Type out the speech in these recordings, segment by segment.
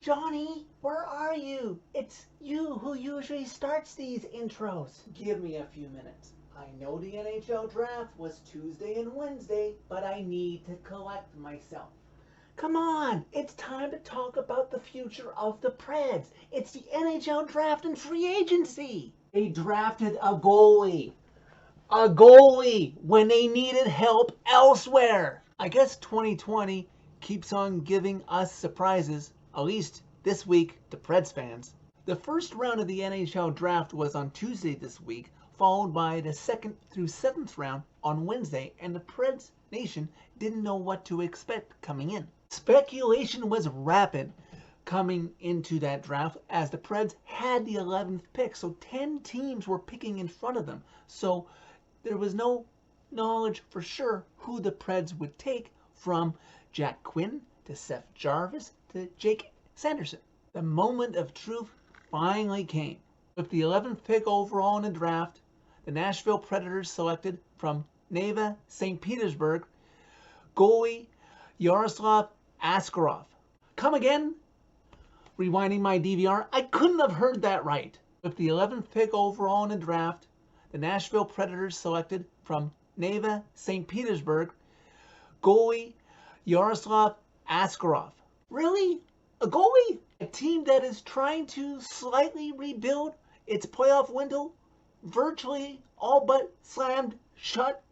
Johnny, where are you? It's you who usually starts these intros. Give me a few minutes. I know the NHL draft was Tuesday and Wednesday, but I need to collect myself. Come on, it's time to talk about the future of the Preds. It's the NHL draft and free agency. They drafted a goalie. A goalie when they needed help elsewhere. I guess 2020 keeps on giving us surprises, at least this week to Preds fans. The first round of the NHL draft was on Tuesday this week, followed by the 2nd through 7th round on Wednesday, and the Preds Nation didn't know what to expect coming in. Speculation was rapid coming into that draft as the Preds had the 11th pick, so 10 teams were picking in front of them. So there was no knowledge for sure who the Preds would take, from Jack Quinn to Seth Jarvis to Jake Sanderson. The moment of truth finally came. With the 11th pick overall in the draft, the Nashville Predators selected from Nhl St. Petersburg goalie Yaroslav Askarov. Come again? Rewinding my DVR, I couldn't have heard that right. With the 11th pick overall in the draft, the Nashville Predators selected from Nhl St. Petersburg goalie Yaroslav Askarov. Really? A goalie? A team that is trying to slightly rebuild its playoff window, virtually all but slammed shut,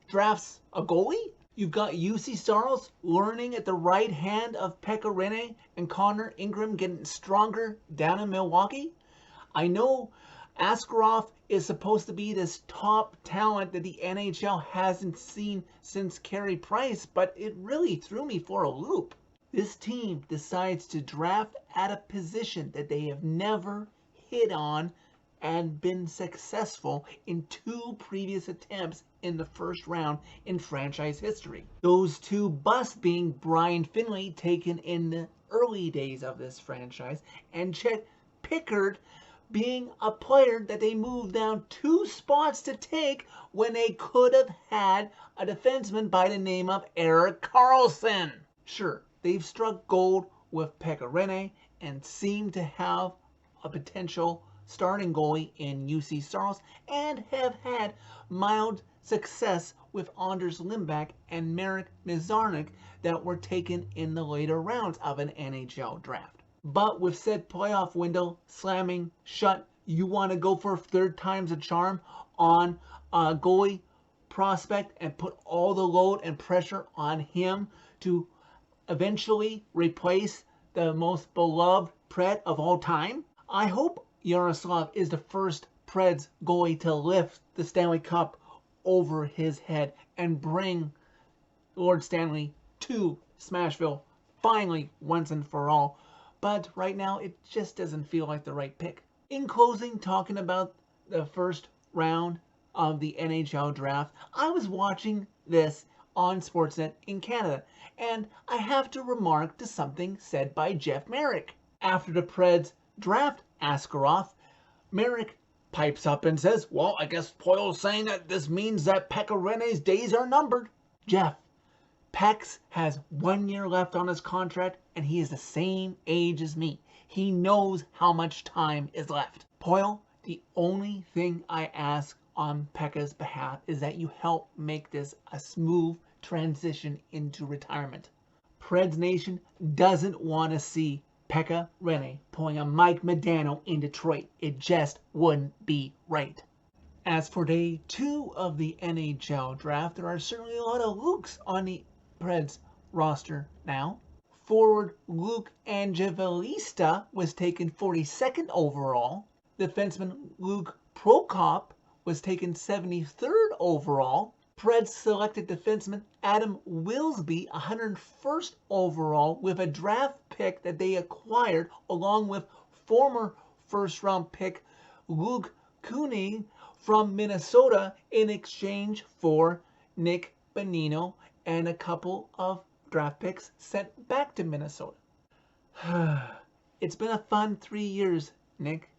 drafts a goalie? You've got UC Saros learning at the right hand of Pekka Rinne and Connor Ingram getting stronger down in Milwaukee. I know Askarov is supposed to be this top talent that the NHL hasn't seen since Carey Price, but it really threw me for a loop. This team decides to draft at a position that they have never hit on and been successful in 2 previous attempts in the first round in franchise history. Those 2 busts being Brian Finley, taken in the early days of this franchise, and Chet Pickard, being a player that they moved down 2 spots to take when they could have had a defenseman by the name of Erik Karlsson. Sure, they've struck gold with Pekka Rinne and seem to have a potential starting goalie in UC Saros, and have had mild success with Anders Lindback and Marek Mizarnik that were taken in the later rounds of an NHL draft. But with said playoff window slamming shut, you want to go for 3rd time's a charm on a goalie prospect and put all the load and pressure on him to eventually replace the most beloved Pred of all time? I hope Yaroslav is the first Preds goalie to lift the Stanley Cup over his head and bring Lord Stanley to Smashville finally, once and for all. But right now, it just doesn't feel like the right pick. In closing, talking about the first round of the NHL draft, I was watching this on Sportsnet in Canada, and I have to remark to something said by Jeff Marek. After the Preds draft Askarov, Marek pipes up and says, "Well, I guess Poyle's saying that this means that Pekka Rinne's days are numbered." Jeff, Pex has 1 year left on his contract, and he is the same age as me. He knows how much time is left. Poyle, the only thing I ask on Pekka's behalf is that you help make this a smooth transition into retirement. Preds Nation doesn't want to see Pekka Rinne pulling a Mike Modano in Detroit. It just wouldn't be right. As for day 2 of the NHL draft, there are certainly a lot of Lukes on the Preds roster now. Forward Luke Angevelista was taken 42nd overall. Defenseman Luke Prokop was taken 73rd overall. Preds selected defenseman Adam Wilsby 101st overall with a draft pick that they acquired along with former first-round pick Luke Kuechly from Minnesota in exchange for Nick Bonino and a couple of draft picks sent back to Minnesota. It's been a fun 3 years, Nick.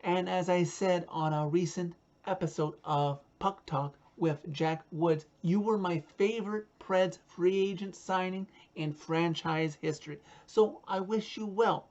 And as I said on a recent episode of Puck Talk with Jack Woods, you were my favorite Preds free agent signing in franchise history. So I wish you well.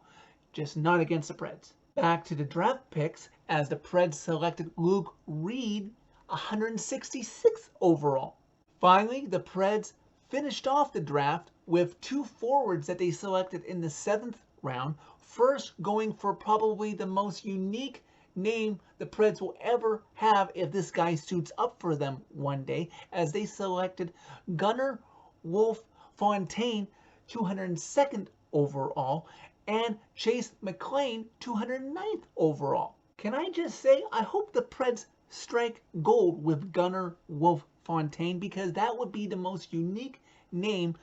just not against the Preds. Back to the draft picks, as the Preds selected Luke Reed, 166 overall. Finally, the Preds finished off the draft with 2 forwards that they selected in the 7th round, first going for probably the most unique name the Preds will ever have if this guy suits up for them one day, as they selected Gunnar Wolf Fontaine, 202nd overall, and Chase McLean, 209th overall. Can I just say, I hope the Preds strike gold with Gunnar Wolf Fontaine, because that would be the most unique name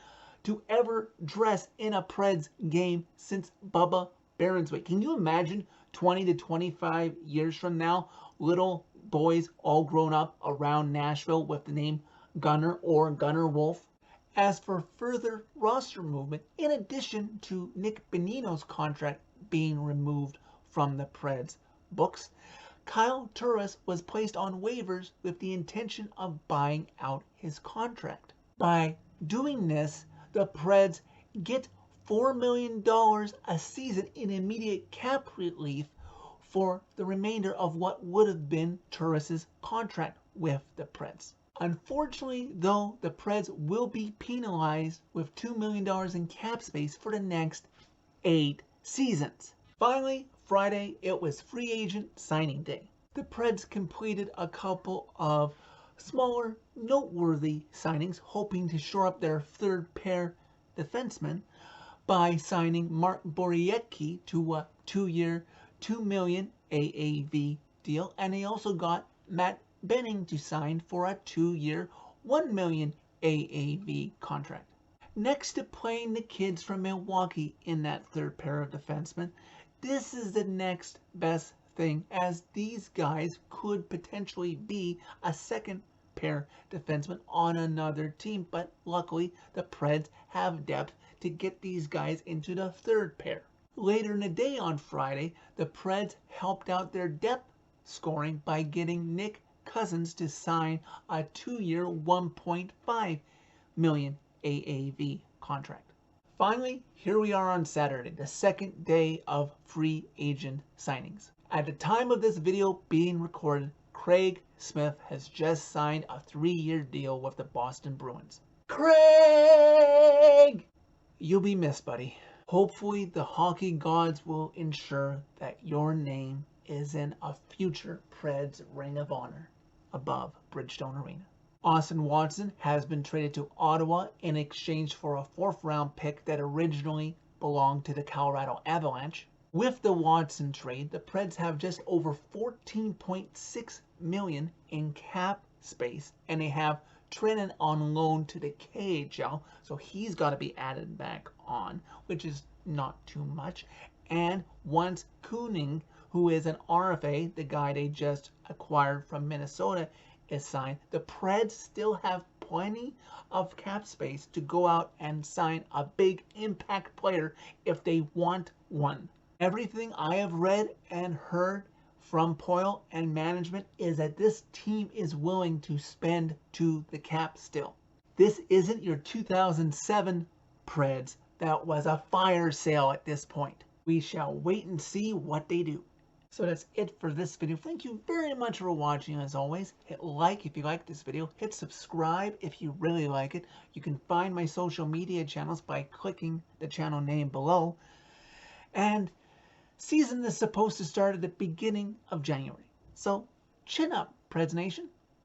to ever dress in a Preds game since Bubba Baronsway. Can you imagine 20 to 25 years from now, little boys all grown up around Nashville with the name Gunnar or Gunnar Wolf? As for further roster movement, in addition to Nick Bonino's contract being removed from the Preds books, Kyle Turris was placed on waivers with the intention of buying out his contract. By doing this, the Preds get $4 million a season in immediate cap relief for the remainder of what would have been Turris's contract with the Preds. Unfortunately, though, the Preds will be penalized with $2 million in cap space for the next 8 seasons. Finally, Friday, it was free agent signing day. The Preds completed a couple of smaller, noteworthy signings, hoping to shore up their third pair defensemen by signing Mark Borowiecki to a 2-year, $2 million AAV deal, and they also got Matt Benning to sign for a 2-year, $1 million AAV contract. Next to playing the kids from Milwaukee in that third pair of defensemen, this is the next best thing, as these guys could potentially be a second pair defenseman on another team, but luckily the Preds have depth to get these guys into the third pair. Later in the day on Friday, the Preds helped out their depth scoring by getting Nick Cousins to sign a 2-year, $1.5 million AAV contract. Finally, here we are on Saturday, the second day of free agent signings. At the time of this video being recorded, Craig Smith has just signed a 3-year deal with the Boston Bruins. Craig! You'll be missed, buddy. Hopefully, the hockey gods will ensure that your name is in a future Preds Ring of Honor above Bridgestone Arena. Austin Watson has been traded to Ottawa in exchange for a 4th-round pick that originally belonged to the Colorado Avalanche. With the Watson trade, the Preds have just over $14.6 million in cap space, and they have Trennan on loan to the KHL, so he's got to be added back on, which is not too much. And once Kooning, who is an RFA, the guy they just acquired from Minnesota, is signed, the Preds still have plenty of cap space to go out and sign a big impact player if they want one. Everything I have read and heard from Poyle and management is that this team is willing to spend to the cap still. This isn't your 2007 Preds that was a fire sale at this point. We shall wait and see what they do. So that's it for this video. Thank you very much for watching. As always, hit like if you like this video. Hit subscribe if you really like it. You can find my social media channels by clicking the channel name below. And season is supposed to start at the beginning of January. So chin up, Preds Nation.